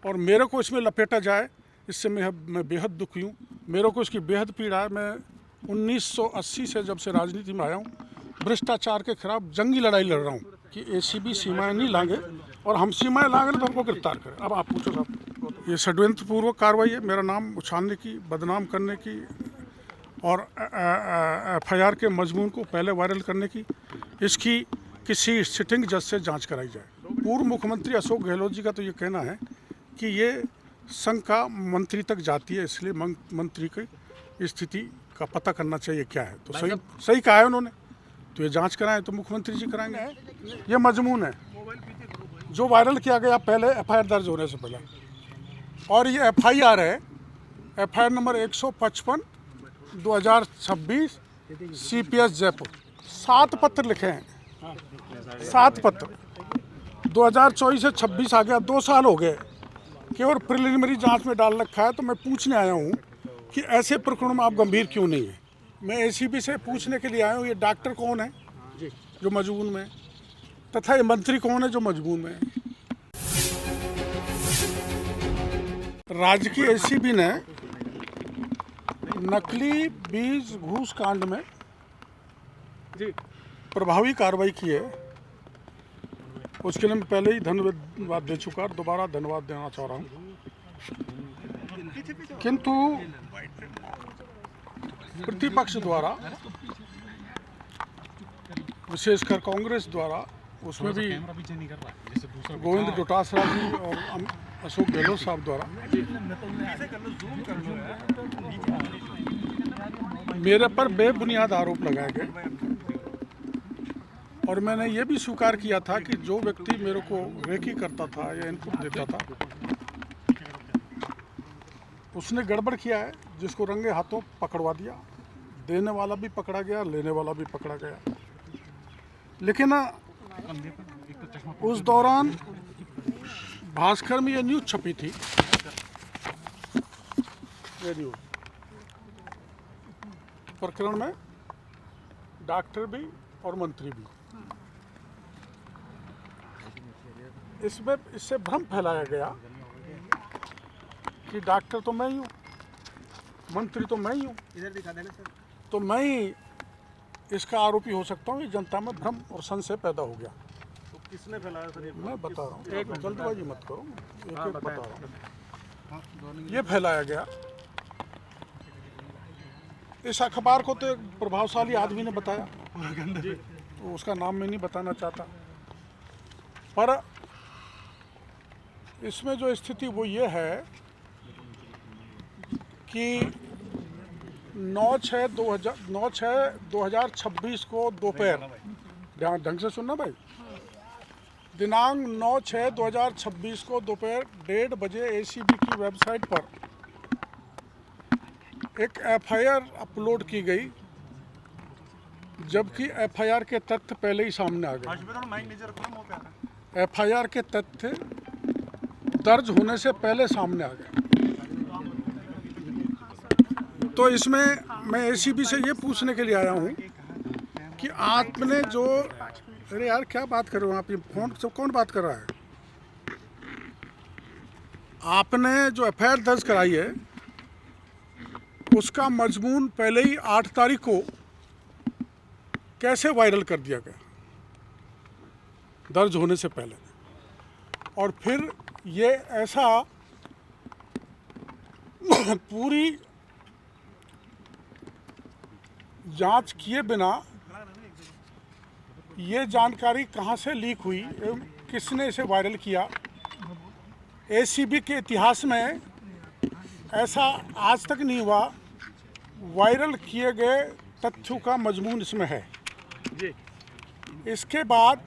और मेरे को इसमें लपेटा जाए, इससे मैं बेहद दुखी हूँ। मेरे को इसकी बेहद पीड़ा है। मैं 1980 से जब से राजनीति में आया हूँ, भ्रष्टाचार के खिलाफ जंगी लड़ाई लड़ रहा हूँ कि एसीबी सीमाएं नहीं लांगे, और हम सीमाएं लाएंगे तो हमको गिरफ्तार करें। अब आप पूछो साहब। ये षड्यंत्रपूर्वक कार्रवाई है, मेरा नाम उछालने की, बदनाम करने की और एफआईआर के मजमून को पहले वायरल करने की। इसकी किसी सिटिंग जज से जांच कराई जाए। पूर्व मुख्यमंत्री अशोक गहलोत जी का तो ये कहना है कि ये संघ का मंत्री तक जाती है, इसलिए मंत्री की स्थिति का पता करना चाहिए क्या है। तो सही कहा है उन्होंने, तो ये जांच कराएं तो मुख्यमंत्री जी कराएंगे। ये मजमून है जो वायरल किया गया पहले एफआईआर दर्ज होने से पहले, और ये एफआईआर है, एफआईआर नंबर 155 2026 सीपीएस जयपुर। 7 पत्र लिखे हैं, 7 पत्र। 2024 से 26 आ गया, 2 साल हो गए, केवल प्रिलिमिनरी जांच में डाल रखा है। तो मैं पूछने आया हूँ कि ऐसे प्रकरणों में आप गंभीर क्यों नहीं है। मैं एसीबी से पूछने के लिए आया हूँ, ये डॉक्टर कौन है जो मजबून में, तथा ये मंत्री कौन है जो मजबून में है। राज्य की एसीबी ने नकली बीज घूस कांड में प्रभावी कार्रवाई की है। उसके लिए मैं पहले ही धन्यवाद दे चुका और दोबारा धन्यवाद देना चाह रहा हूँ। किंतु प्रतिपक्ष द्वारा, विशेषकर कांग्रेस द्वारा, उसमें भी गोविंद डोटासरा जी और अशोक गहलोत साहब द्वारा मेरे पर बेबुनियाद आरोप लगाए गए। और मैंने ये भी स्वीकार किया था कि जो व्यक्ति मेरे को रेकी करता था या इनपुट देता था, उसने गड़बड़ किया है, जिसको रंगे हाथों पकड़वा दिया। देने वाला भी पकड़ा गया, लेने वाला भी पकड़ा गया। लेकिन उस दौरान भास्कर में ये न्यूज़ छपी थी, ये न्यूज़ प्रकरण में डॉक्टर भी और मंत्री भी। इससे भ्रम फैलाया गया कि डॉक्टर तो मैं ही हूँ, मंत्री तो मैं ही हूँ, तो मैं ही इसका आरोपी हो सकता हूँ। ये जनता में भ्रम और संशय पैदा हो गया। तो किसने फैलाया सर ये? मैं बता रहा हूँ, एक जल्दबाजी मत करो, एक बता रहा हूँ। ये फैलाया गया। इस अखबार को तो एक प्रभावशाली आदमी ने बताया, तो उसका नाम मैं नहीं बताना चाहता, पर इसमें जो स्थिति वो ये है कि 9/6/2026 को दोपहर, ढंग से सुनना भाई, दिनांक 9/6/2026 को दोपहर 1:30 बजे एसीबी की वेबसाइट पर एक एफआईआर अपलोड की गई, जबकि एफआईआर के तथ्य पहले ही सामने आ गए। एफआईआर के तथ्य दर्ज होने से पहले सामने आ गए। तो इसमें मैं एसीबी से ये पूछने के लिए आया हूँ कि आपने जो, अरे यार क्या बात कर रहे हो आप, ये फोन से कौन बात कर रहा है? आपने जो एफआईआर दर्ज कराई है उसका मजमून पहले ही 8 तारीख को कैसे वायरल कर दिया गया, दर्ज होने से पहले। और फिर ये ऐसा पूरी जांच किए बिना ये जानकारी कहां से लीक हुई एवं किसने इसे वायरल किया। एसीबी के इतिहास में ऐसा आज तक नहीं हुआ। वायरल किए गए तथ्यों का मजमून इसमें है। इसके बाद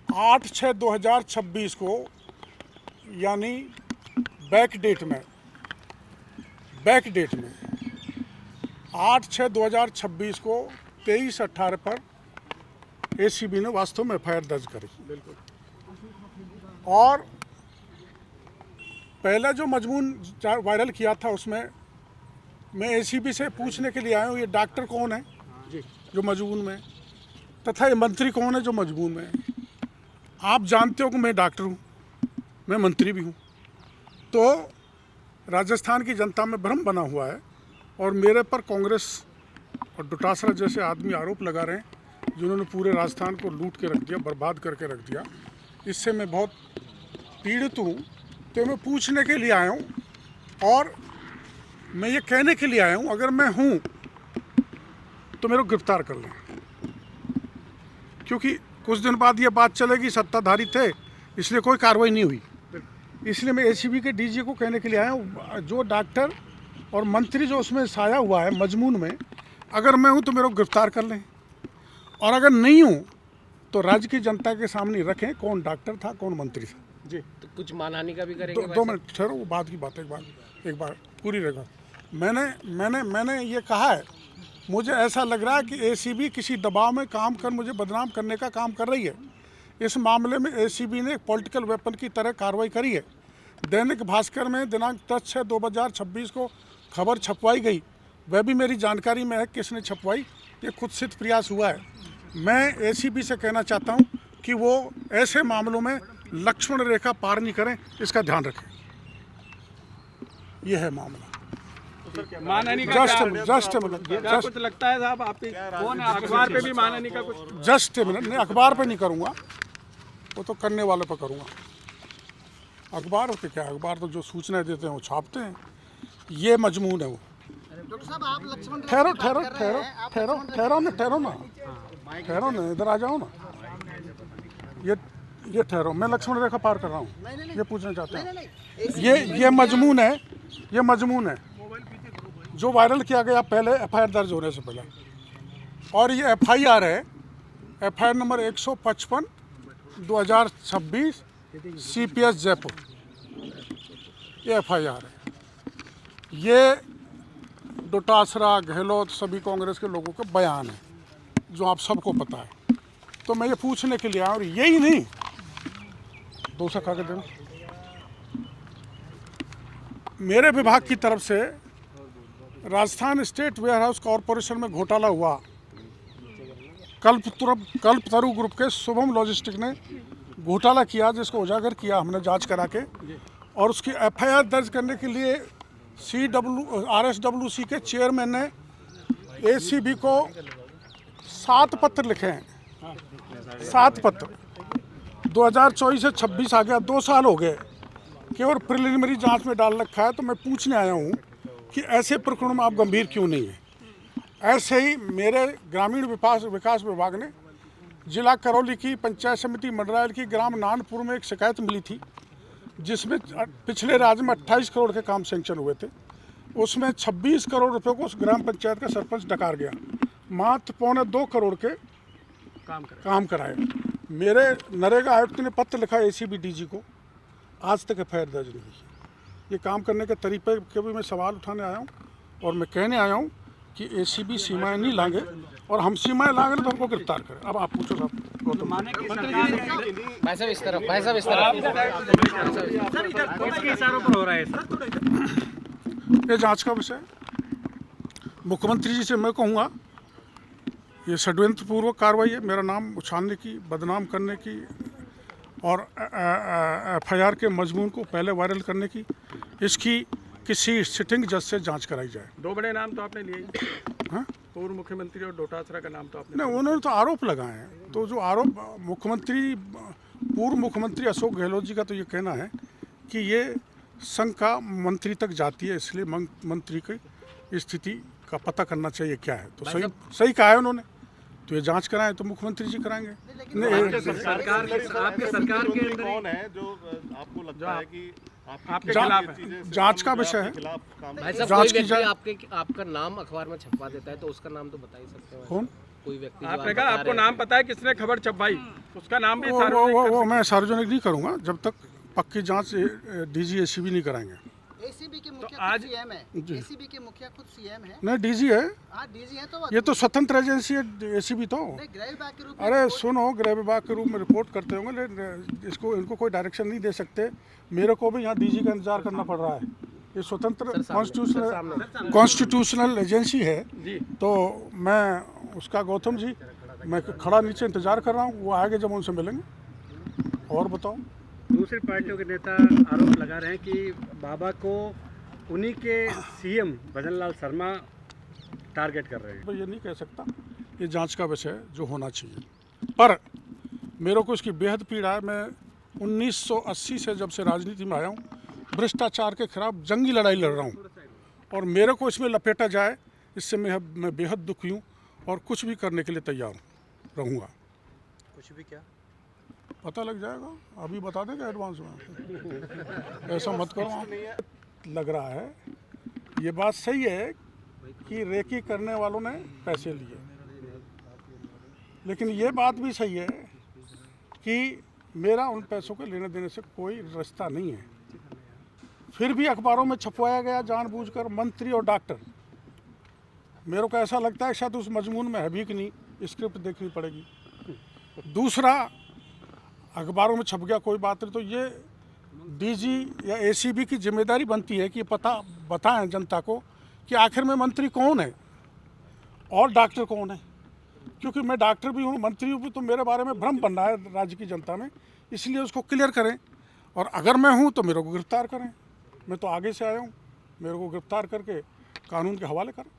8/6/2026 को, यानी बैक डेट में 8/6/2026 को 23/18 पर एसीबी ने वास्तव में एफआईआर दर्ज करी। बिल्कुल। और पहला जो मजमून वायरल किया था उसमें मैं एसीबी से पूछने के लिए आया हूँ, ये डॉक्टर कौन है जो मजबून में, तथा ये मंत्री कौन है जो मजबून में। आप जानते हो कि मैं डॉक्टर हूँ, मैं मंत्री भी हूँ। तो राजस्थान की जनता में भ्रम बना हुआ है और मेरे पर कांग्रेस और डोटासरा जैसे आदमी आरोप लगा रहे हैं जिन्होंने पूरे राजस्थान को लूट के रख दिया, बर्बाद करके रख दिया। इससे मैं बहुत पीड़ित हूँ। तो मैं पूछने के लिए आया हूँ और मैं ये कहने के लिए आया हूँ, अगर मैं हूँ तो मेरे को गिरफ्तार कर लें, क्योंकि कुछ दिन बाद ये बात चलेगी सत्ताधारी थे इसलिए कोई कार्रवाई नहीं हुई। इसलिए मैं एसीबी के डीजी को कहने के लिए आया हूँ, जो डॉक्टर और मंत्री जो उसमें साया हुआ है मजमून में, अगर मैं हूँ तो मेरे को गिरफ्तार कर लें, और अगर नहीं हूँ तो राज्य की जनता के सामने रखें कौन डॉक्टर था कौन मंत्री था। जी, तो कुछ मानहानि का भी करेंगे? दो मिनट ठहरो, वो बात की बात एक बार पूरी रहेगा। मैंने ये कहा है, मुझे ऐसा लग रहा है कि एसीबी किसी दबाव में काम कर मुझे बदनाम करने का काम कर रही है। इस मामले में एसीबी ने एक पॉलिटिकल वेपन की तरह कार्रवाई करी है। दैनिक भास्कर में दिनांक 10/6/2026 को खबर छपवाई गई, वह भी मेरी जानकारी में है किसने छपवाई, ये खुद सिद्ध प्रयास हुआ है। मैं एसीबी से कहना चाहता हूँ कि वो ऐसे मामलों में लक्ष्मण रेखा पार नहीं करें, इसका ध्यान रखें। यह है मामला। मानहानि का जस्ट कुछ लगता है साहब, आपकी कौन है अखबार पे भी मानहानि का कुछ? जस्ट मिनट, नहीं अखबार पे नहीं करूँगा, वो तो करने वाले पे करूँगा। अखबार पे क्या, अखबार तो जो सूचनाएं देते हैं वो छापते हैं। ये मजमून है वो। डॉक्टर साहब आप लक्ष्मण ठहरो ना, इधर आ जाओ ना। ये ठहरो, मैं लक्ष्मण रेखा पार कर रहा हूँ, ये पूछना चाहता हूँ। ये मजमून है जो वायरल किया गया पहले एफआईआर दर्ज होने से पहले, और ये एफआईआर है, एफआईआर नंबर 155 2026 CPS जयपुर, ये एफआईआर है। ये डोटासरा गहलोत सभी कांग्रेस के लोगों के बयान है जो आप सबको पता है। तो मैं ये पूछने के लिए आया, और यही नहीं, दूसरा कागज देना। मेरे विभाग की तरफ से राजस्थान स्टेट वेयरहाउस कॉरपोरेशन में घोटाला हुआ। कल्पतरु ग्रुप के शुभम लॉजिस्टिक ने घोटाला किया, जिसको उजागर किया हमने जांच करा के, और उसकी एफआईआर दर्ज करने के लिए RSWC के चेयरमैन ने एसीबी को 7 पत्र लिखे हैं। 7 पत्र 2024 से 26 आ गया, 2 साल हो गए, केवल प्रिलिमिनरी जांच में डाल रखा है। तो मैं पूछने आया हूँ कि ऐसे प्रकरणों में आप गंभीर क्यों नहीं हैं। ऐसे ही मेरे ग्रामीण विकास विभाग ने जिला करौली की पंचायत समिति मंडरायल की ग्राम नानपुर में एक शिकायत मिली थी, जिसमें पिछले राज्य में 28 करोड़ के काम सैंक्शन हुए थे। उसमें 26 करोड़ रुपए को उस ग्राम पंचायत का सरपंच डकार गया, मात्र 1.25 करोड़ के काम कराए। मेरे नरेगा आयुक्त ने पत्र लिखा एसीबी डीजी को, आज तक एफआईआर दर्ज नहीं हुई। ये काम करने के तरीके के भी मैं सवाल उठाने आया हूँ, और मैं कहने आया हूँ कि एसीबी सीमाएं नहीं लांगे, और हम सीमाएं लाएंगे तो हमको गिरफ्तार करें। अब आप पूछो साहब। भाई साहब इस तरफ किसके इशारों पर हो रहा है सर? ये जांच का विषय। मुख्यमंत्री जी से मैं कहूँगा, ये षड्यंत्रपूर्वक कार्रवाई है, मेरा नाम उछालने की, बदनाम करने की, और एफआईआर के मजमून को पहले वायरल करने की। इसकी किसी सिटिंग जज से जांच कराई जाए। 2 बड़े नाम तो आपने लिए, हाँ, पूर्व मुख्यमंत्री और डोटासरा का नाम तो आपने नहीं, उन्होंने तो आरोप लगाए हैं। तो जो आरोप पूर्व मुख्यमंत्री अशोक गहलोत जी का तो ये कहना है कि ये संघ का मंत्री तक जाती है, इसलिए मंत्री की स्थिति का पता करना चाहिए क्या है। तो सही कहा है उन्होंने। तो ये जांच कराएं तो मुख्यमंत्री जी कराएंगे। आपके सरकार के अंदर कौन है जो आपको लगता है कि आपके खिलाफ है? जांच का विषय है। भाई साहब, जांच कोई की जाए। व्यक्ति आपका नाम अखबार में छपवा देता है तो उसका नाम तो बता ही सकते हो। कौन? कोई व्यक्ति आपने कहा आपको नाम पता है किसने खबर छपवाई, उसका नाम भी सार्वजनिक वो मैं सार्वजनिक नहीं करूंगा जब तक पक्की जांच डीजी एसीबी नहीं कराएंगे। एसीबी के मुखिया आज- खुद सीएम है। जी। एसीबी के मुखिया खुद सीएम है। नहीं, डीजी है, हाँ डीजी है तो ये तो स्वतंत्र एजेंसी है एसीबी तो। नहीं, गृह विभाग के रूप में अरे सुनो, गृह विभाग के रूप में रिपोर्ट करते होंगे, लेकिन इनको कोई डायरेक्शन नहीं दे सकते। मेरे को भी यहाँ डीजी का इंतजार करना पड़ रहा है। ये स्वतंत्र कॉन्स्टिट्यूशनल एजेंसी है, तो मैं उसका गौतम जी, मैं खड़ा नीचे इंतजार कर रहा हूँ, वो आएंगे जब उनसे मिलेंगे। और बताओ। दूसरी पार्टियों के नेता आरोप लगा रहे हैं कि बाबा को उन्हीं के सीएम भजन लाल शर्मा टारगेट कर रहे हैं। मैं ये नहीं कह सकता, ये जांच का विषय है जो होना चाहिए। पर मेरे को इसकी बेहद पीड़ा है। मैं 1980 से जब से राजनीति में आया हूँ, भ्रष्टाचार के खिलाफ जंगी लड़ाई लड़ रहा हूँ, और मेरे को इसमें लपेटा जाए, इससे मैं बेहद दुखी हूँ और कुछ भी करने के लिए तैयार रहूँगा। कुछ भी क्या पता लग जाएगा, अभी बता देंगे एडवांस में। ऐसा मत करो आप। लग रहा है ये बात सही है कि रेकी करने वालों ने पैसे लिए, लेकिन ये बात भी सही है कि मेरा उन पैसों के लेने देने से कोई रिश्ता नहीं है। फिर भी अखबारों में छपवाया गया जानबूझकर मंत्री और डॉक्टर। मेरे को ऐसा लगता है शायद उस मजमून में है भी कि नहीं, स्क्रिप्ट देखनी पड़ेगी। दूसरा, अखबारों में छप गया कोई बात नहीं, तो ये डीजी या एसीबी की जिम्मेदारी बनती है कि पता बताएं जनता को कि आखिर में मंत्री कौन है और डॉक्टर कौन है। क्योंकि मैं डॉक्टर भी हूँ, मंत्री हूँ, तो मेरे बारे में भ्रम बन रहा है राज्य की जनता में, इसलिए उसको क्लियर करें। और अगर मैं हूँ तो मेरे को गिरफ्तार करें। मैं तो आगे से आया हूँ, मेरे को गिरफ्तार करके कानून के हवाले करें।